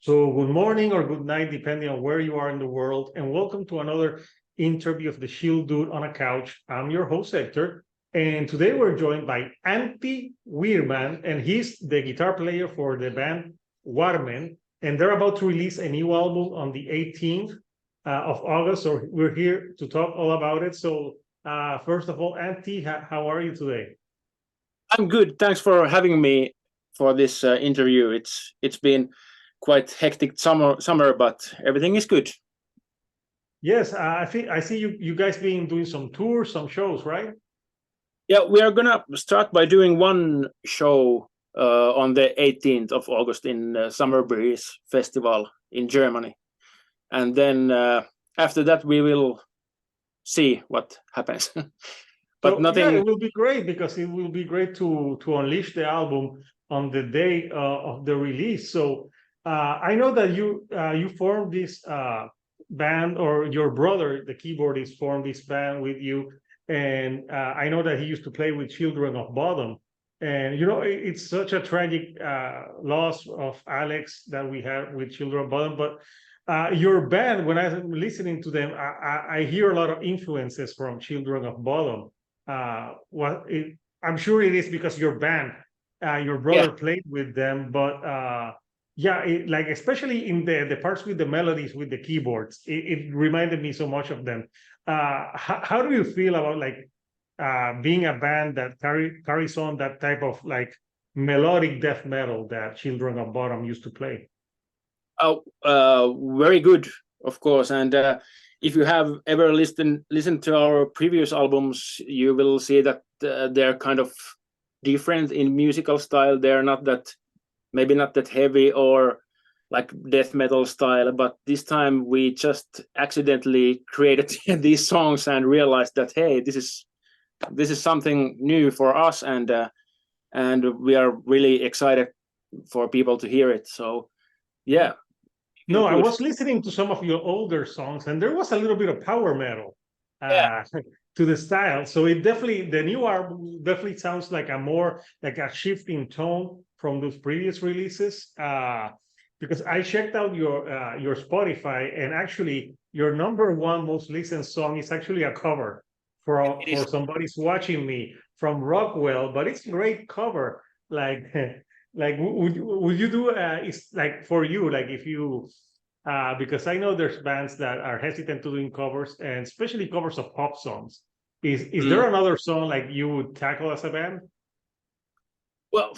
So good morning or good night, depending on where you are in the world, and welcome to another interview of the Shield Dude on a Couch. I'm your host, Hector, and today we're joined by Antti Wirman, and he's the guitar player for the band Warmen, and they're about to release a new album on the 18th of August, so we're here to talk all about it. So first of all, Antti, how are you today? I'm good. Thanks for having me for this interview. It's been quite hectic summer, but everything is good. Yes, I see you guys been doing some tours, some shows, right? Yeah, we are gonna start by doing one show on the 18th of August in Summer Breeze Festival in Germany, and then after that we will see what happens. But So nothing. yeah, it will be great because it will be great to unleash the album on the day of the release. So I know that you formed this band, or your brother, the keyboardist, formed this band with you, and I know that he used to play with Children of Bodom. And you know, it's such a tragic loss of Alex that we had with Children of Bodom, but your band, when I'm listening to them, I hear a lot of influences from Children of Bodom. I'm sure it is because your band, your brother played with them, but yeah, like especially in the parts with the melodies with the keyboards, it reminded me so much of them. How do you feel about like being a band that carries on that type of like melodic death metal that Children of Bodom used to play? Oh, very good, of course. And if you have ever listened to our previous albums, you will see that they're kind of different in musical style. They're maybe not that heavy or like death metal style, but this time we just accidentally created these songs and realized that, hey, this is something new for us, and we are really excited for people to hear it. So yeah. No, I was listening to some of your older songs, and there was a little bit of power metal to the style. So it definitely, the new album definitely sounds like a more like a shift in tone from those previous releases. Because I checked out your Spotify, and actually your number one most listened song is actually a cover for Somebody's Watching Me from Rockwell, but it's a great cover. Like like would you do it's like for you, like if you because I know there's bands that are hesitant to doing covers, and especially covers of pop songs. Is there another song like you would tackle as a band? Well,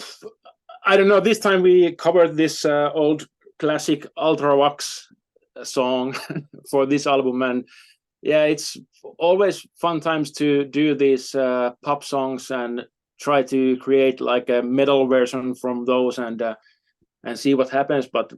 I don't know. This time we covered this old classic Ultravox song for this album, and yeah, it's always fun times to do these pop songs and try to create like a metal version from those, and see what happens. But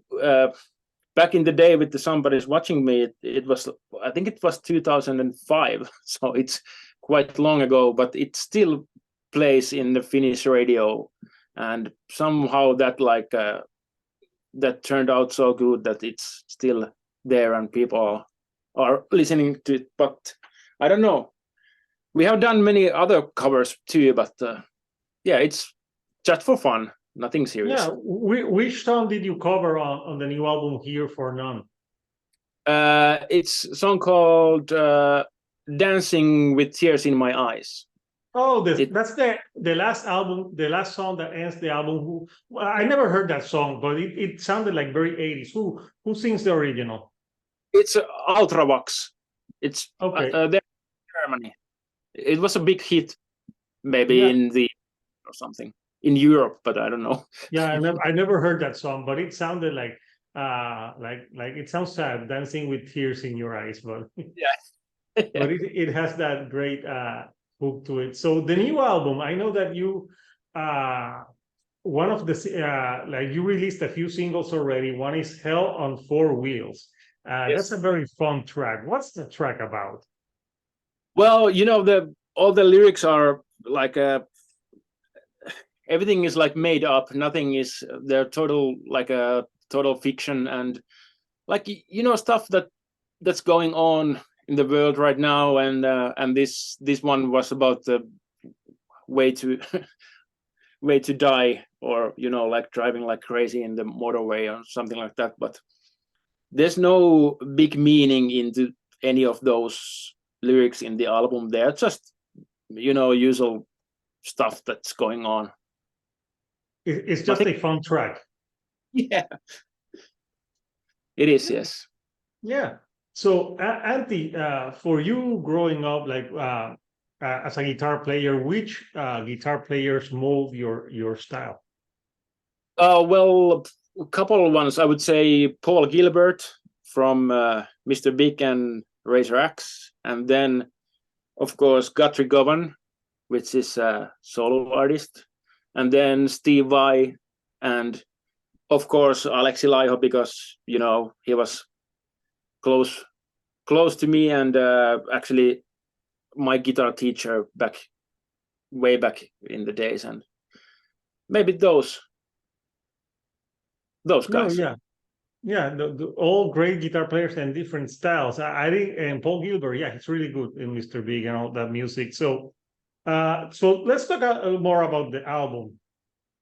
back in the day with the Somebody's Watching Me, it was, I think it was 2005, so it's quite long ago, but it still plays in the Finnish radio, and somehow that like that turned out so good that it's still there and people are listening to it. But I don't know, we have done many other covers too, but yeah, it's just for fun, nothing serious. Yeah, which song did you cover on the new album Here for None? It's a song called Dancing with Tears in My Eyes. Oh, that's the last album, the last song that ends the album. Well, I never heard that song, but it sounded like very 80s. Who sings the original? It's Ultravox. It's okay. There in Germany. It was a big hit, maybe in the or something in Europe, but I don't know. Yeah, I never heard that song, but it sounded like it sounds sad, dancing with tears in your eyes, but yeah. But it has that great hook to it. So the new album, I know that you one of the like you released a few singles already. One is Hell on Four Wheels. That's a very fun track. What's the track about? Well, you know, all the lyrics are like everything is like made up. Nothing is, they're total like a total fiction, and like, you know, stuff that's going on in the world right now, and this one was about the way to die or like driving like crazy in the motorway or something like that. But there's no big meaning into any of those lyrics in the album. They're just usual stuff that's going on. It's just a fun track. Yeah, it is. Yes. Yeah. So, Antti, for you growing up, like as a guitar player, which guitar players mold your style? Well, a couple of ones. I would say Paul Gilbert from Mr. Big and Razor Axe, and then of course Guthrie Govan, which is a solo artist, and then Steve Vai, and of course Aleksi Laiho, because he was close to me, and actually my guitar teacher way back in the days, and maybe those guys. No, yeah, all great guitar players and different styles. I think, and Paul Gilbert, yeah, he's really good in Mr. Big and all that music. So, so let's talk a little more about the album.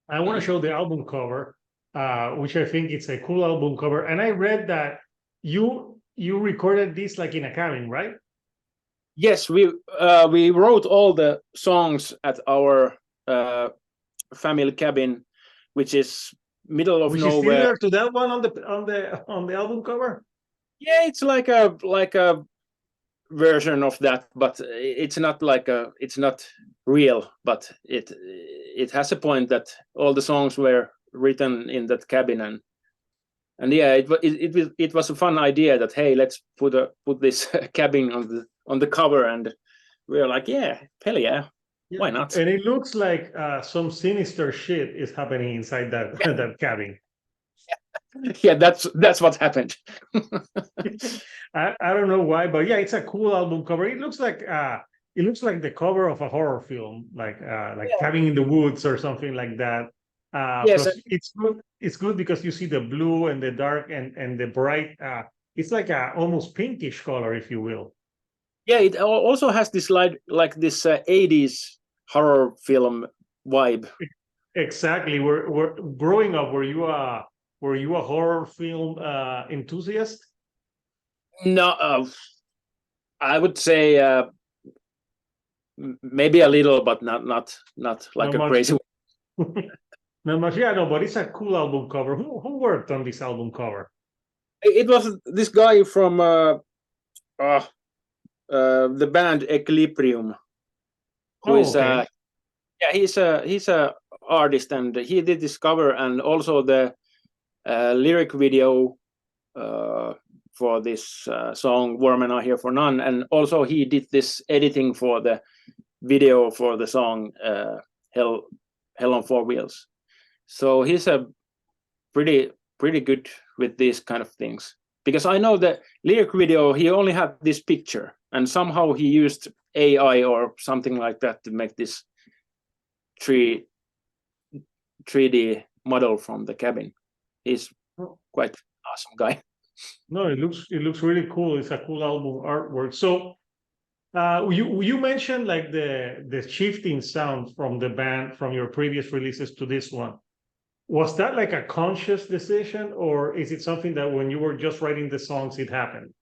I want to show the album cover, which I think it's a cool album cover. And I read that you recorded this like in a cabin, right? Yes, we wrote all the songs at our family cabin, which is middle of nowhere. Is similar to that one on the album cover. Yeah, it's like a version of that, but it's not real. But it has a point that all the songs were written in that cabin, and yeah, it was a fun idea that, hey, let's put this cabin on the cover, and we were like, yeah, hell yeah. Why not? And it looks like some sinister shit is happening inside that cabin. Yeah, that's what happened. I don't know why, but yeah, it's a cool album cover. It looks like the cover of a horror film, like Cabin in the Woods or something like that. Yes, plus it's good because you see the blue and the dark and the bright. It's like a almost pinkish color, if you will. Yeah, it also has this like this 80s horror film vibe. Exactly. We're growing up. Were you a horror film enthusiast? No, I would say maybe a little, but not like a crazy one. Not much. Yeah, no, but it's a cool album cover. Who worked on this album cover? It was this guy from the band Equilibrium, who is okay. yeah, he's a artist, and he did this cover and also the lyric video for this song "Warmen Are Here for None," and also he did this editing for the video for the song "Hell on Four Wheels." So he's a pretty good with these kind of things, because I know the lyric video, he only had this picture, and somehow he used AI or something like that to make this 3D model from the cabin. He's quite awesome guy. No, it looks really cool. It's a cool album artwork. So you mentioned like the shifting sound from the band from your previous releases to this one. Was that like a conscious decision, or is it something that when you were just writing the songs, it happened?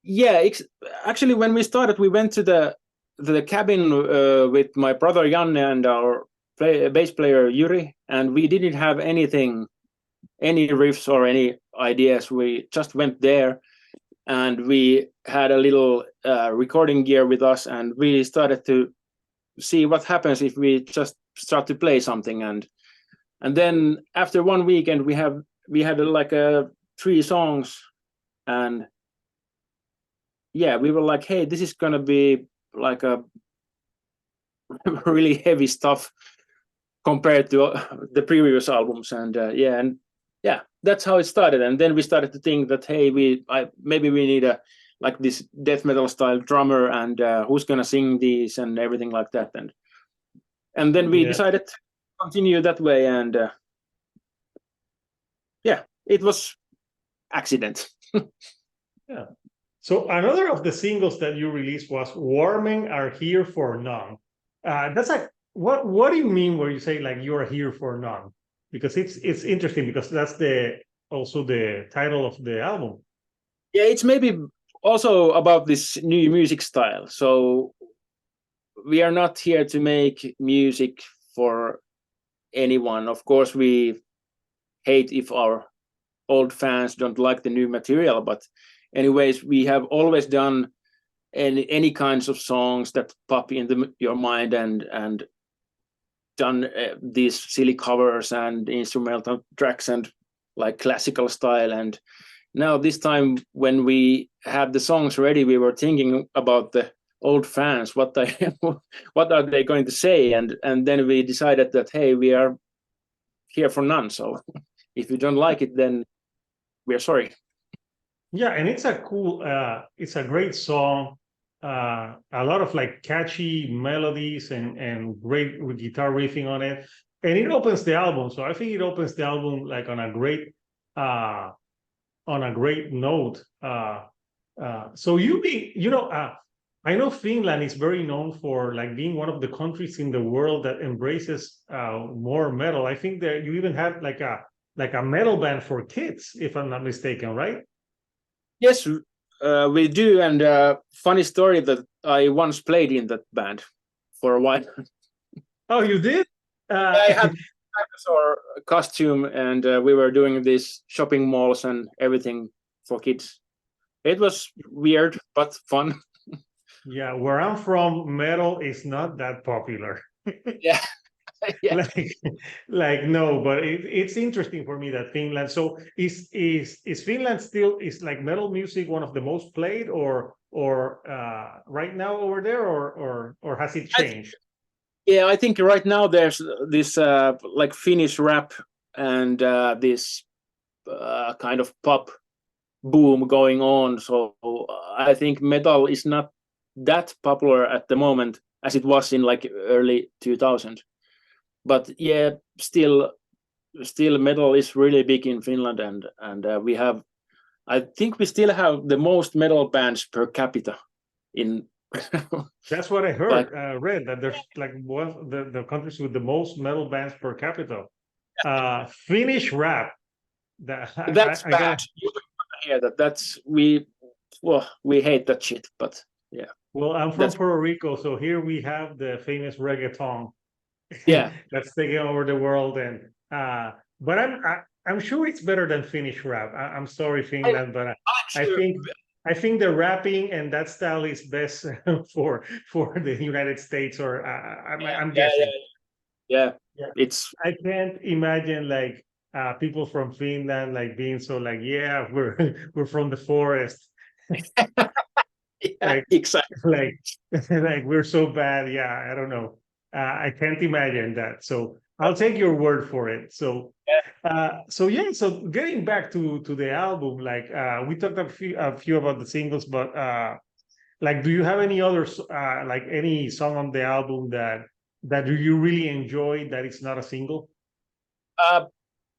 Yeah, actually, when we started, we went to the cabin with my brother Janne and our bass player Yuri, and we didn't have any riffs or any ideas. We just went there, and we had a little recording gear with us, and we started to see what happens if we just start to play something. And then after one weekend, we had like 3 songs, and yeah, we were like, hey, this is gonna be like a really heavy stuff compared to the previous albums, and yeah, that's how it started. And then we started to think that, hey, maybe we need a like this death metal style drummer, and who's gonna sing these and everything like that, and then we decided to continue that way, and yeah, it was accident. Yeah. So another of the singles that you released was "Warming Are Here for None." That's a what do you mean where you say like you're here for none? Because it's interesting because that's also the title of the album. Yeah, it's maybe also about this new music style. So we are not here to make music for anyone. Of course, we hate if our old fans don't like the new material, but anyways, we have always done any kinds of songs that pop into your mind and done these silly covers and instrumental tracks and like classical style. And now this time when we had the songs ready, we were thinking about the old fans, what what are they going to say, and then we decided that, hey, we are here for none, so if you don't like it, then we're sorry. Yeah, and it's it's a great song. A lot of like catchy melodies and great guitar riffing on it, and it opens the album. So I think it opens the album like uh on a great note. So I know Finland is very known for like being one of the countries in the world that embraces more metal. I think that you even had like a metal band for kids, if I'm not mistaken, right? Yes, we do. And funny story that I once played in that band for a while. Oh, you did? I had dinosaur costume, and we were doing these shopping malls and everything for kids. It was weird but fun. Yeah, where I'm from, metal is not that popular. Yeah. Yeah. Like no, but it's interesting for me that Finland. So is Finland still is like metal music one of the most played or right now over there or has it changed? Yeah, I think right now there's this like Finnish rap and this kind of pop boom going on. So I think metal is not that popular at the moment as it was in like early 2000. But yeah, still metal is really big in Finland, and we have, I think we still have the most metal bands per capita in. That's what I Like, heard, read that there's like one of the countries with the most metal bands per capita. Finnish rap. That that's I bad. got. You hear that? That's we hate that shit. But yeah, Well, I'm from that's Puerto Rico, so here we have the famous reggaeton yeah. that's taking over the world. And but I'm sure it's better than Finnish rap. I'm sorry, Finland, but I Sure. I think the rapping and that style is best for the United States, or I'm Yeah, guessing. yeah. Yeah, It's I can't imagine like people from Finland like being so like, yeah, we're from the forest, yeah, like exactly. like like we're so bad. Yeah, I don't know. I can't imagine that. So I'll take your word for it. So so yeah, so getting back to the album, like we talked a few about the singles, but like do you have any others like any song on the album that you really enjoy that it's not a single? Uh,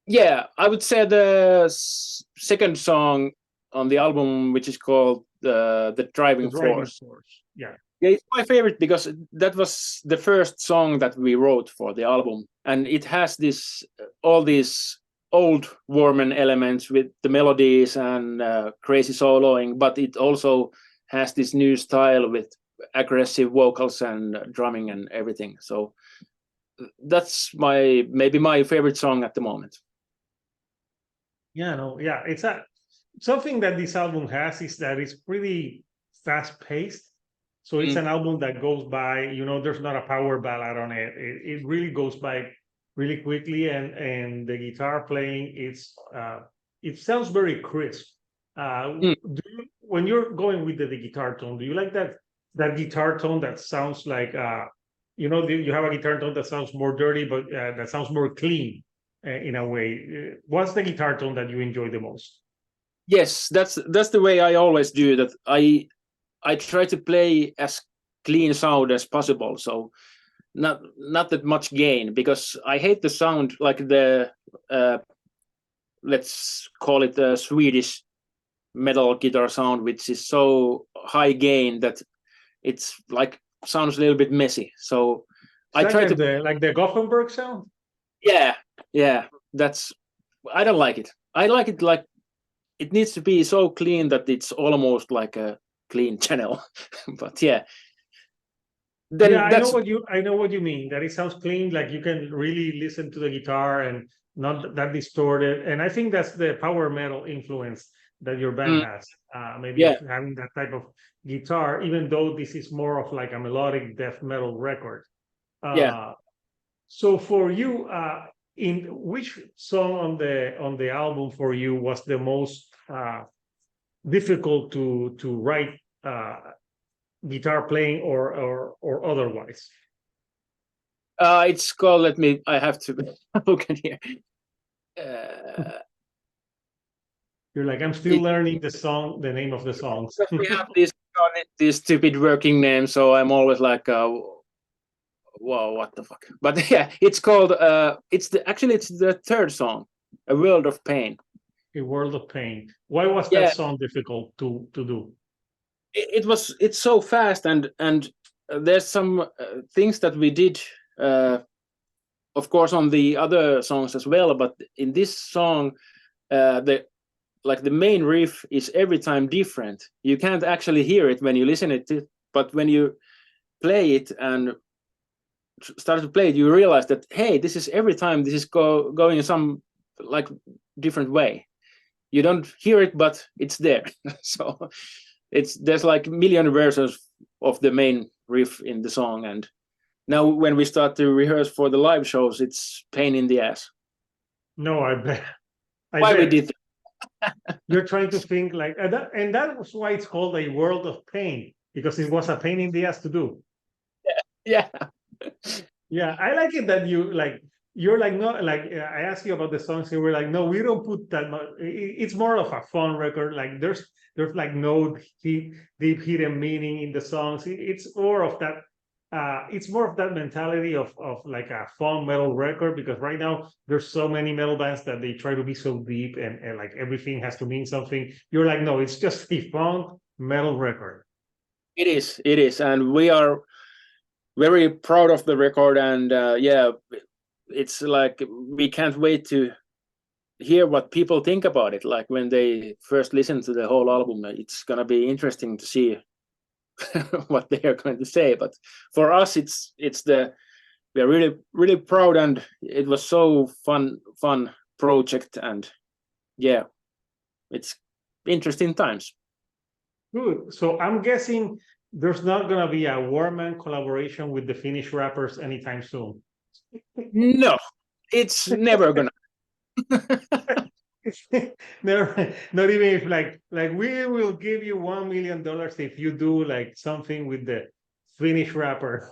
yeah, I would say the second song on the album, which is called "The The Driving driving Force." force. Yeah. Yeah, it's my favorite because that was the first song that we wrote for the album, and it has this all these old Warman elements with the melodies and crazy soloing, but it also has this new style with aggressive vocals and drumming and everything. So that's maybe my favorite song at the moment. Yeah, no, yeah. It's a something that this album has is that it's pretty fast paced. So it's Mm. an album that goes by, there's not a power ballad on it. It really goes by really quickly, and the guitar playing, it sounds very crisp. Mm. When you're going with the guitar tone, do you like that guitar tone that sounds like you have a guitar tone that sounds more dirty, but that sounds more clean in a way. What's the guitar tone that you enjoy the most? Yes, that's the way I always do that. I try to play as clean sound as possible, so not that much gain, because I hate the sound like the let's call it the Swedish metal guitar sound, which is so high gain that it's like sounds a little bit messy. So I try to like the Gothenburg sound. Yeah. That's I don't like it. I like it like it needs to be so clean that it's almost like a clean channel. But yeah. Then Yeah, that's I know what you mean. That it sounds clean, like you can really listen to the guitar and not that distorted. And I think that's the power metal influence that your band has. Maybe yeah. of having that type of guitar, even though this is more of like a melodic death metal record. Yeah. So for you, in which song on the album for you was the most difficult to write guitar playing or otherwise? It's called. I have to look at here. You're like, I'm still learning the name of the songs. We have this stupid working name, so I'm always like, whoa, what the fuck? But yeah, it's called. It's the third song, "A World of Pain." A World of Pain. Why was that Yeah, song difficult to do? it's so fast and there's some things that we did, of course, on the other songs as well. But in this song, the main riff is every time different. You can't actually hear it when you listen to it, but when you play it and start to play it, you realize that hey, this is every time this is going in some like different way. You don't hear it, but it's there. So there's like a million versions of the main riff in the song, and now when we start to rehearse for the live shows, it's pain in the ass. No, I bet. Why we did You're trying to think like, and that was why it's called A World of Pain, because it was a pain in the ass to do. Yeah. Yeah, I like it that you're like, no, like I asked you about the songs, and we're like, no, we don't put that much. It's more of a fun record. Like there's like no deep hidden meaning in the songs. It's more of that. It's more of that mentality of like a fun metal record, because right now there's so many metal bands that they try to be so deep and like everything has to mean something. You're like, no, it's just a fun metal record. It is, and we are very proud of the record, and yeah, it's like we can't wait to hear what people think about it. Like when they first listen to the whole album, it's gonna be interesting to see what they are going to say. But for us, we're really proud, and it was so fun project, and yeah, it's interesting times. Good. So I'm guessing there's not gonna be a Warman collaboration with the Finnish rappers anytime soon. No, it's never gonna. Never, not even if like we will give you $1 million if you do like something with the Finnish rapper.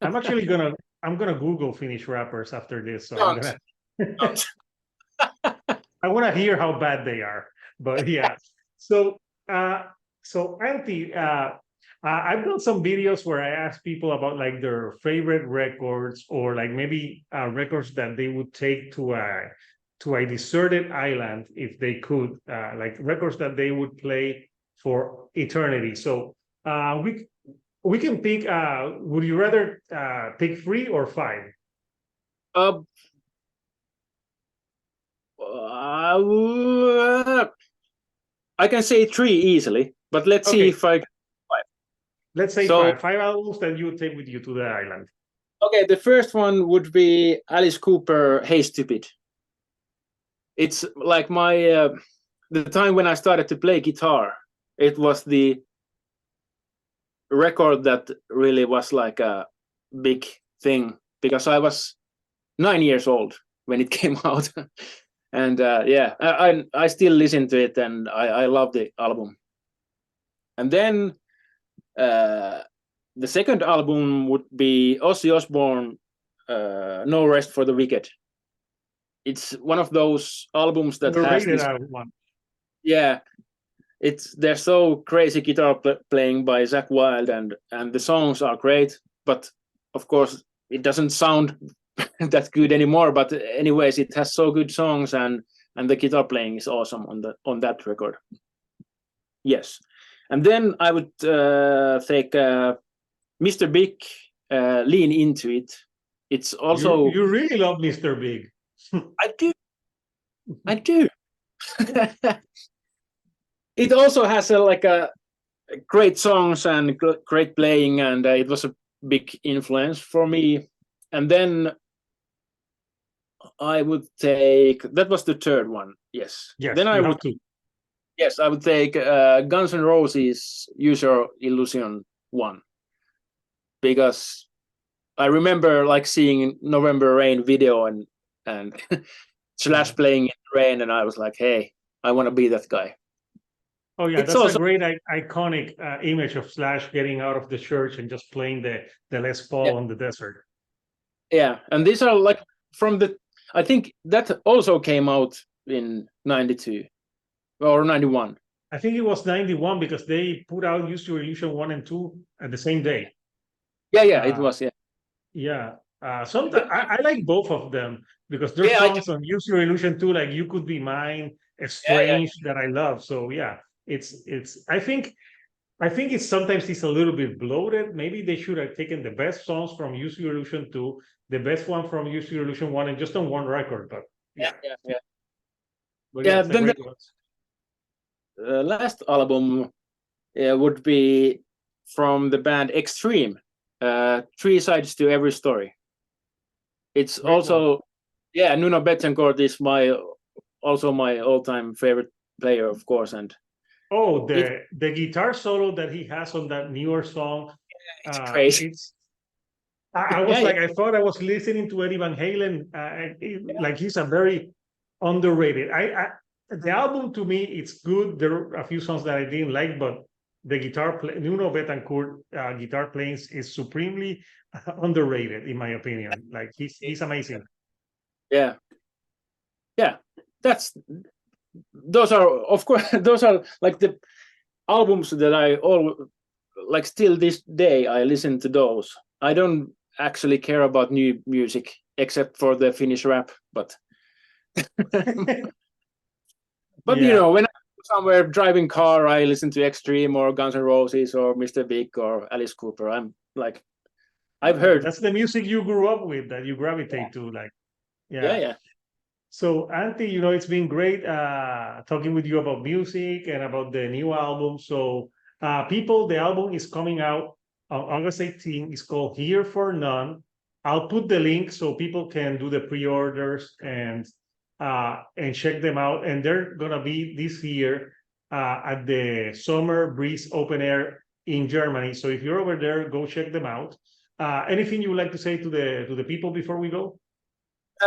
I'm gonna Google Finnish rappers after this. So Don't. I want to hear how bad they are. But yeah. So so Antti, I've done some videos where I ask people about like their favorite records, or like maybe records that they would take to a deserted island if they could, like records that they would play for eternity. So we can pick. Would you rather pick 3 or 5? Uh, I can say 3 easily, but let's see if I. Let's say So, 5 albums that you would take with you to the island. Okay, the first one would be Alice Cooper, "Hey Stupid." It's like my the time when I started to play guitar. It was the record that really was like a big thing, because I was 9 years old when it came out. And yeah, I still listen to it, and I love the album. And then the second album would be Ozzy Osbourne, "No Rest for the Wicked." It's one of those albums that has this. One. Yeah, they're so crazy guitar playing by Zakk Wylde, and the songs are great, but of course it doesn't sound that good anymore. But anyways, it has so good songs, and the guitar playing is awesome on that record. Yes, and then I would take Mr. Big, lean into it. It's also you really love Mr. Big. I do. It also has a great songs and great playing, and it was a big influence for me. And then I would take, that was the third one. Yes. Yes, Then I you would have to. Yes, I would take Guns N' Roses Use Your Illusion 1, because I remember like seeing November Rain video and Slash playing in the rain, and I was like, hey, I want to be that guy. Oh yeah, It's that's also a great iconic image of Slash getting out of the church and just playing the Les Paul on the desert. Yeah, and these are like from the, I think that also came out in 92 or 91. I think it was 91 because they put out Use Your Illusion 1 and 2 at the same day. Yeah, it was, yeah. Yeah. Sometimes I like both of them because there's songs on Use Your Illusion 2, like You Could Be Mine, Strange, that I love. So yeah, it's I think it's sometimes it's a little bit bloated. Maybe they should have taken the best songs from Use Your Illusion 2, the best one from Use Your Illusion 1, and just on one record. But yeah. But yeah, it's a great one. Last album would be from the band Extreme, Three Sides to Every Story. It's great also one. Yeah, Nuno Bettencourt is also my all-time favorite player, of course. And the guitar solo that he has on that newer song, it's crazy. I was I thought I was listening to Eddie Van Halen. Like he's a very underrated. The album to me, it's good. There are a few songs that I didn't like, but the Nuno Bettencourt guitar playing is supremely underrated, in my opinion. Like he's amazing. Yeah. Those are, of course, those are like the albums that I like. Still this day, I listen to those. I don't actually care about new music except for the Finnish rap, but. But you know, when I'm somewhere driving car, I listen to Extreme or Guns N' Roses or Mr. Big or Alice Cooper. I'm like, I've heard. That's the music you grew up with, that you gravitate to. Like, yeah. So, Antti, it's been great talking with you about music and about the new album. So, people, the album is coming out on August 18th. It's called Here for None. I'll put the link so people can do the pre-orders and check them out. And they're gonna be this year at the Summer Breeze Open Air in Germany. So if you're over there, go check them out. Anything you would like to say to the people before we go?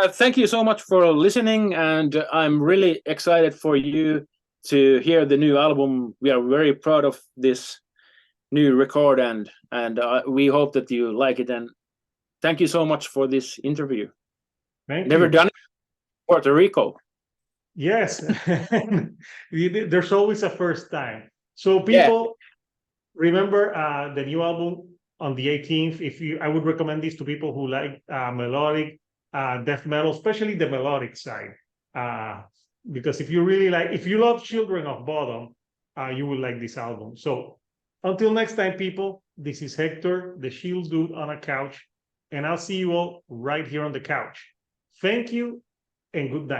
Thank you so much for listening, and I'm really excited for you to hear the new album. We are very proud of this new record, and we hope that you like it. And thank you so much for this interview. Never done it in Puerto Rico. Yes, there's always a first time. So people, remember the new album on the 18th. I would recommend this to people who like melodic death metal, especially the melodic side, because if you love Children of Bodom, you will like this album. So until next time, people, this is Hector, the Shield Dude on a couch, and I'll see you all right here on the couch. Thank you and good night.